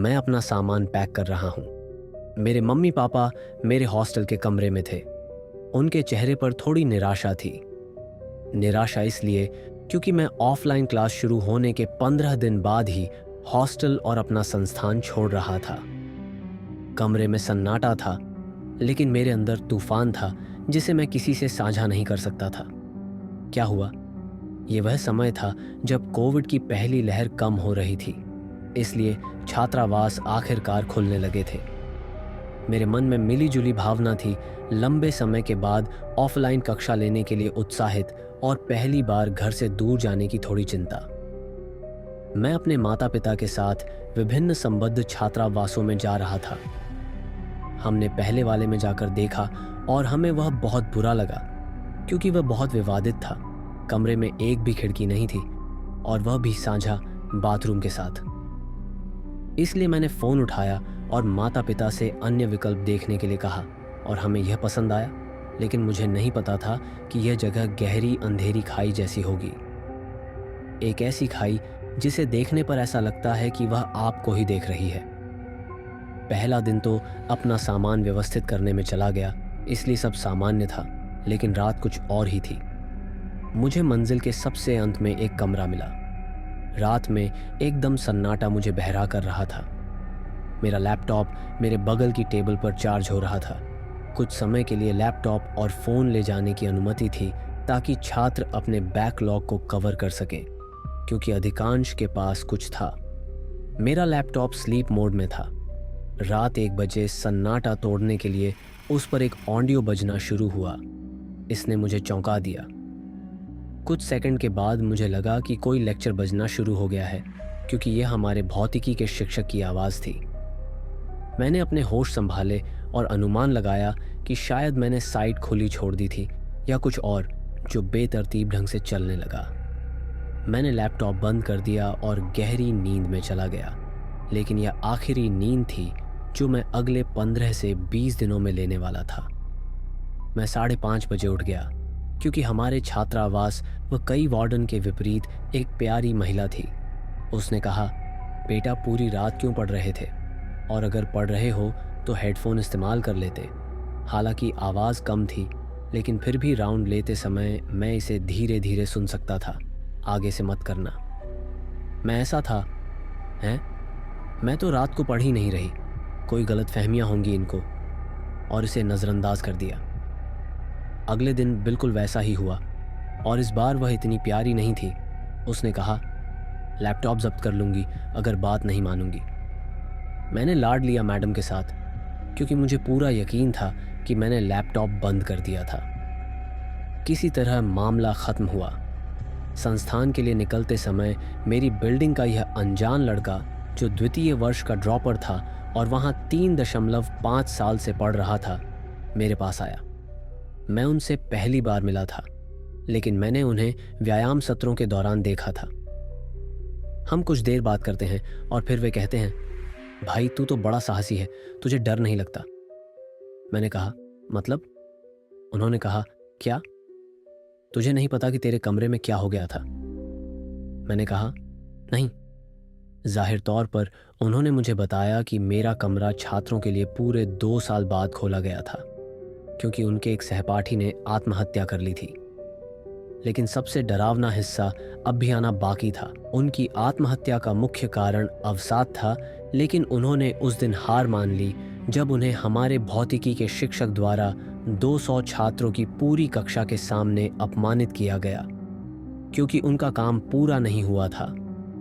मैं अपना सामान पैक कर रहा हूँ। मेरे मम्मी पापा मेरे हॉस्टल के कमरे में थे। उनके चेहरे पर थोड़ी निराशा थी। निराशा इसलिए क्योंकि मैं ऑफलाइन क्लास शुरू होने के 15 दिन बाद ही हॉस्टल और अपना संस्थान छोड़ रहा था। कमरे में सन्नाटा था, लेकिन मेरे अंदर तूफान था जिसे मैं किसी से साझा नहीं कर सकता था। क्या हुआ? ये वह समय था जब कोविड की पहली लहर कम हो रही थी, इसलिए छात्रावास आखिरकार खुलने लगे थे। मेरे मन में मिली-जुली भावना थी, लंबे समय के बाद ऑफलाइन कक्षा लेने के लिए उत्साहित और पहली बार घर से दूर जाने की थोड़ी चिंता। मैं अपने माता-पिता के साथ विभिन्न संबद्ध छात्रावासों में जा रहा था। हमने पहले वाले में जाकर देखा और हमें वह बहुत बुरा लगा, क्योंकि वह बहुत विवादित था। कमरे में एक भी खिड़की नहीं थी और वह भी साझा बाथरूम के साथ। इसलिए मैंने फ़ोन उठाया और माता पिता से अन्य विकल्प देखने के लिए कहा और हमें यह पसंद आया, लेकिन मुझे नहीं पता था कि यह जगह गहरी अंधेरी खाई जैसी होगी। एक ऐसी खाई जिसे देखने पर ऐसा लगता है कि वह आपको ही देख रही है। पहला दिन तो अपना सामान व्यवस्थित करने में चला गया, इसलिए सब सामान्य था, लेकिन रात कुछ और ही थी। मुझे मंजिल के सबसे अंत में एक कमरा मिला। रात में एकदम सन्नाटा मुझे बहरा कर रहा था। मेरा लैपटॉप मेरे बगल की टेबल पर चार्ज हो रहा था। कुछ समय के लिए लैपटॉप और फ़ोन ले जाने की अनुमति थी, ताकि छात्र अपने बैकलॉग को कवर कर सकें, क्योंकि अधिकांश के पास कुछ था। मेरा लैपटॉप स्लीप मोड में था। रात 1 बजे सन्नाटा तोड़ने के लिए उस पर एक ऑडियो बजना शुरू हुआ। इसने मुझे चौंका दिया। कुछ सेकंड के बाद मुझे लगा कि कोई लेक्चर बजना शुरू हो गया है, क्योंकि यह हमारे भौतिकी के शिक्षक की आवाज़ थी। मैंने अपने होश संभाले और अनुमान लगाया कि शायद मैंने साइट खुली छोड़ दी थी या कुछ और, जो बेतरतीब ढंग से चलने लगा। मैंने लैपटॉप बंद कर दिया और गहरी नींद में चला गया, लेकिन यह आखिरी नींद थी जो मैं अगले 15 से 20 दिनों में लेने वाला था। मैं 5:30 बजे उठ गया, क्योंकि हमारे छात्रावास व कई वार्डन के विपरीत एक प्यारी महिला थी। उसने कहा, बेटा पूरी रात क्यों पढ़ रहे थे, और अगर पढ़ रहे हो तो हेडफोन इस्तेमाल कर लेते। हालांकि आवाज़ कम थी, लेकिन फिर भी राउंड लेते समय मैं इसे धीरे धीरे सुन सकता था। आगे से मत करना। मैं ऐसा था, हैं? मैं तो रात को पढ़ ही नहीं रही, कोई गलतफहमियां होंगी इनको, और इसे नज़रअंदाज कर दिया। अगले दिन बिल्कुल वैसा ही हुआ, और इस बार वह इतनी प्यारी नहीं थी। उसने कहा, लैपटॉप जब्त कर लूँगी अगर बात नहीं मानूंगी। मैंने लाड लिया मैडम के साथ, क्योंकि मुझे पूरा यकीन था कि मैंने लैपटॉप बंद कर दिया था। किसी तरह मामला ख़त्म हुआ। संस्थान के लिए निकलते समय मेरी बिल्डिंग का यह अनजान लड़का, जो द्वितीय वर्ष का ड्रॉपर था और वहाँ 3.5 साल से पढ़ रहा था, मेरे पास आया। मैं उनसे पहली बार मिला था, लेकिन मैंने उन्हें व्यायाम सत्रों के दौरान देखा था। हम कुछ देर बात करते हैं और फिर वे कहते हैं, भाई तू तो बड़ा साहसी है, तुझे डर नहीं लगता? मैंने कहा, मतलब? उन्होंने कहा, क्या तुझे नहीं पता कि तेरे कमरे में क्या हो गया था? मैंने कहा, नहीं। जाहिर तौर पर उन्होंने मुझे बताया कि मेरा कमरा छात्रों के लिए पूरे 2 साल बाद खोला गया था, क्योंकि उनके एक सहपाठी ने आत्महत्या कर ली थी। लेकिन सबसे डरावना हिस्सा अब भी आना बाकी था। उनकी आत्महत्या का मुख्य कारण अवसाद था, लेकिन उन्होंने उस दिन हार मान ली जब उन्हें हमारे भौतिकी के शिक्षक द्वारा 200 छात्रों की पूरी कक्षा के सामने अपमानित किया गया, क्योंकि उनका काम पूरा नहीं हुआ था।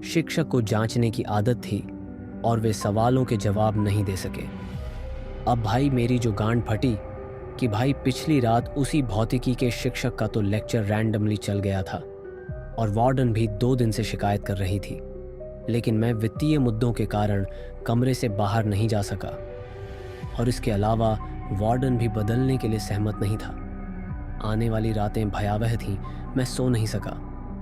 शिक्षक को जांचने की आदत थी और वे सवालों के जवाब नहीं दे सके। अब भाई मेरी जो गांड फटी कि भाई पिछली रात उसी भौतिकी के शिक्षक का तो लेक्चर रैंडमली चल गया था और वार्डन भी 2 दिन से शिकायत कर रही थी, लेकिन मैं वित्तीय मुद्दों के कारण कमरे से बाहर नहीं जा सका, और इसके अलावा वार्डन भी बदलने के लिए सहमत नहीं था। आने वाली रातें भयावह थीं। मैं सो नहीं सका।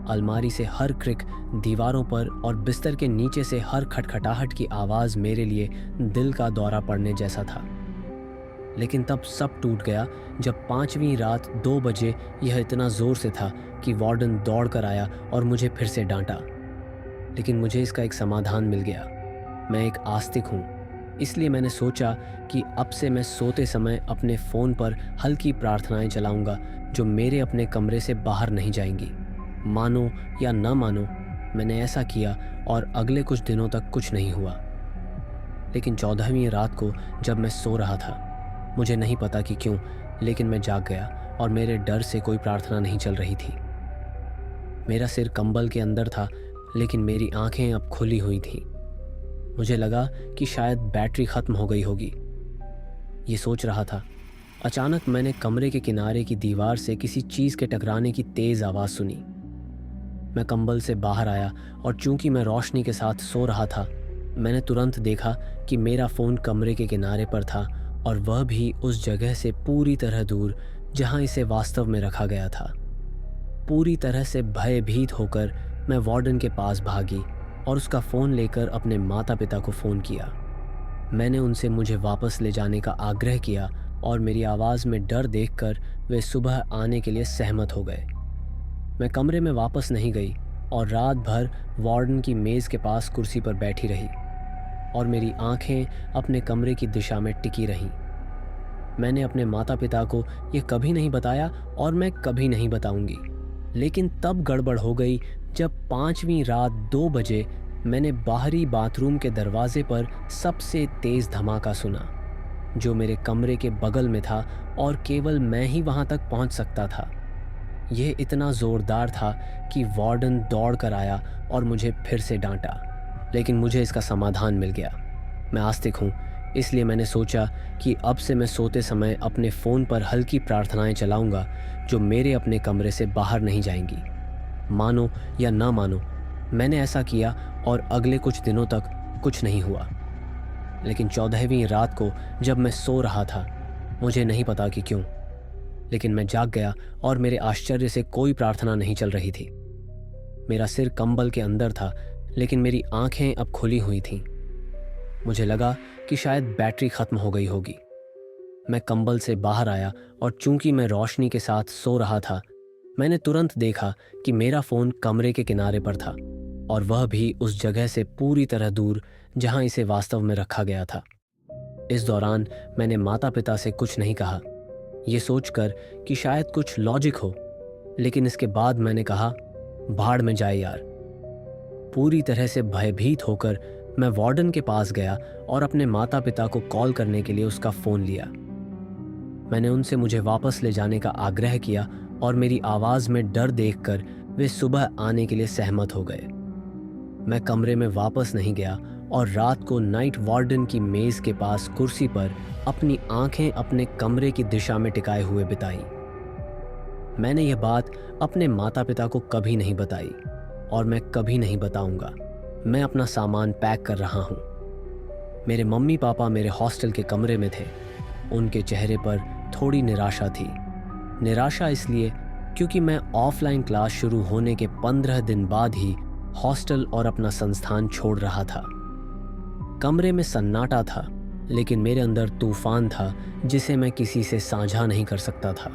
अलमारी से हर क्रिक, दीवारों पर और बिस्तर के नीचे से हर खटखटाहट की आवाज़ मेरे लिए दिल का दौरा पड़ने जैसा था। लेकिन तब सब टूट गया जब 5वीं रात 2 बजे यह इतना ज़ोर से था कि वार्डन दौड़ कर आया और मुझे फिर से डांटा। लेकिन मुझे इसका एक समाधान मिल गया। मैं एक आस्तिक हूँ, इसलिए मैंने सोचा कि अब से मैं सोते समय अपने फ़ोन पर हल्की प्रार्थनाएं चलाऊंगा जो मेरे अपने कमरे से बाहर नहीं जाएंगी। मानो या न मानो, मैंने ऐसा किया और अगले कुछ दिनों तक कुछ नहीं हुआ। लेकिन 14वीं रात को जब मैं सो रहा था, मुझे नहीं पता कि क्यों, लेकिन मैं जाग गया और मेरे डर से कोई प्रार्थना नहीं चल रही थी। मेरा सिर कंबल के अंदर था, लेकिन मेरी आंखें अब खुली हुई थीं। मुझे लगा कि शायद बैटरी ख़त्म हो गई होगी। ये सोच रहा था, अचानक मैंने कमरे के किनारे की दीवार से किसी चीज़ के टकराने की तेज़ आवाज़ सुनी। मैं कंबल से बाहर आया और चूंकि मैं रोशनी के साथ सो रहा था, मैंने तुरंत देखा कि मेरा फ़ोन कमरे के किनारे पर था और वह भी उस जगह से पूरी तरह दूर जहां इसे वास्तव में रखा गया था। पूरी तरह से भयभीत होकर मैं वार्डन के पास भागी और उसका फ़ोन लेकर अपने माता पिता को फ़ोन किया। मैंने उनसे मुझे वापस ले जाने का आग्रह किया और मेरी आवाज़ में डर देखकर वे सुबह आने के लिए सहमत हो गए। मैं कमरे में वापस नहीं गई और रात भर वार्डन की मेज़ के पास कुर्सी पर बैठी रही और मेरी आंखें अपने कमरे की दिशा में टिकी रहीं। मैंने अपने माता पिता को यह कभी नहीं बताया और मैं कभी नहीं बताऊंगी। लेकिन तब गड़बड़ हो गई जब 5वीं रात 2 बजे मैंने बाहरी बाथरूम के दरवाजे पर सबसे तेज़ धमाका सुना, जो मेरे कमरे के बगल में था और केवल मैं ही वहां तक पहुंच सकता था। यह इतना ज़ोरदार था कि वार्डन दौड़ कर आया और मुझे फिर से डांटा, लेकिन मुझे इसका समाधान मिल गया। मैं आस्तिक हूँ, इसलिए मैंने सोचा कि अब से मैं सोते समय अपने फ़ोन पर हल्की प्रार्थनाएं चलाऊंगा जो मेरे अपने कमरे से बाहर नहीं जाएंगी। मानो या ना मानो, मैंने ऐसा किया और अगले कुछ दिनों तक कुछ नहीं हुआ। लेकिन 14वीं रात को जब मैं सो रहा था, मुझे नहीं पता कि क्यों, लेकिन मैं जाग गया और मेरे आश्चर्य से कोई प्रार्थना नहीं चल रही थी। मेरा सिर कंबल के अंदर था, लेकिन मेरी आंखें अब खुली हुई थीं। मुझे लगा कि शायद बैटरी ख़त्म हो गई होगी। मैं कंबल से बाहर आया और चूंकि मैं रोशनी के साथ सो रहा था, मैंने तुरंत देखा कि मेरा फ़ोन कमरे के किनारे पर था और वह भी उस जगह से पूरी तरह दूर जहां इसे वास्तव में रखा गया था। इस दौरान मैंने माता पिता से कुछ नहीं कहा, ये सोचकर कि शायद कुछ लॉजिक हो, लेकिन इसके बाद मैंने कहा, भाड़ में जाए यार। पूरी तरह से भयभीत होकर मैं वार्डन के पास गया और अपने माता पिता को कॉल करने के लिए उसका फ़ोन लिया। मैंने उनसे मुझे वापस ले जाने का आग्रह किया और मेरी आवाज़ में डर देखकर वे सुबह आने के लिए सहमत हो गए। मैं कमरे में वापस नहीं गया और रात को नाइट वार्डन की मेज़ के पास कुर्सी पर अपनी आंखें अपने कमरे की दिशा में टिकाए हुए बिताई। मैंने यह बात अपने माता पिता को कभी नहीं बताई और मैं कभी नहीं बताऊंगा। मैं अपना सामान पैक कर रहा हूँ। मेरे मम्मी पापा मेरे हॉस्टल के कमरे में थे। उनके चेहरे पर थोड़ी निराशा थी। निराशा इसलिए क्योंकि मैं ऑफलाइन क्लास शुरू होने के 15 दिन बाद ही हॉस्टल और अपना संस्थान छोड़ रहा था। कमरे में सन्नाटा था, लेकिन मेरे अंदर तूफान था जिसे मैं किसी से साझा नहीं कर सकता था।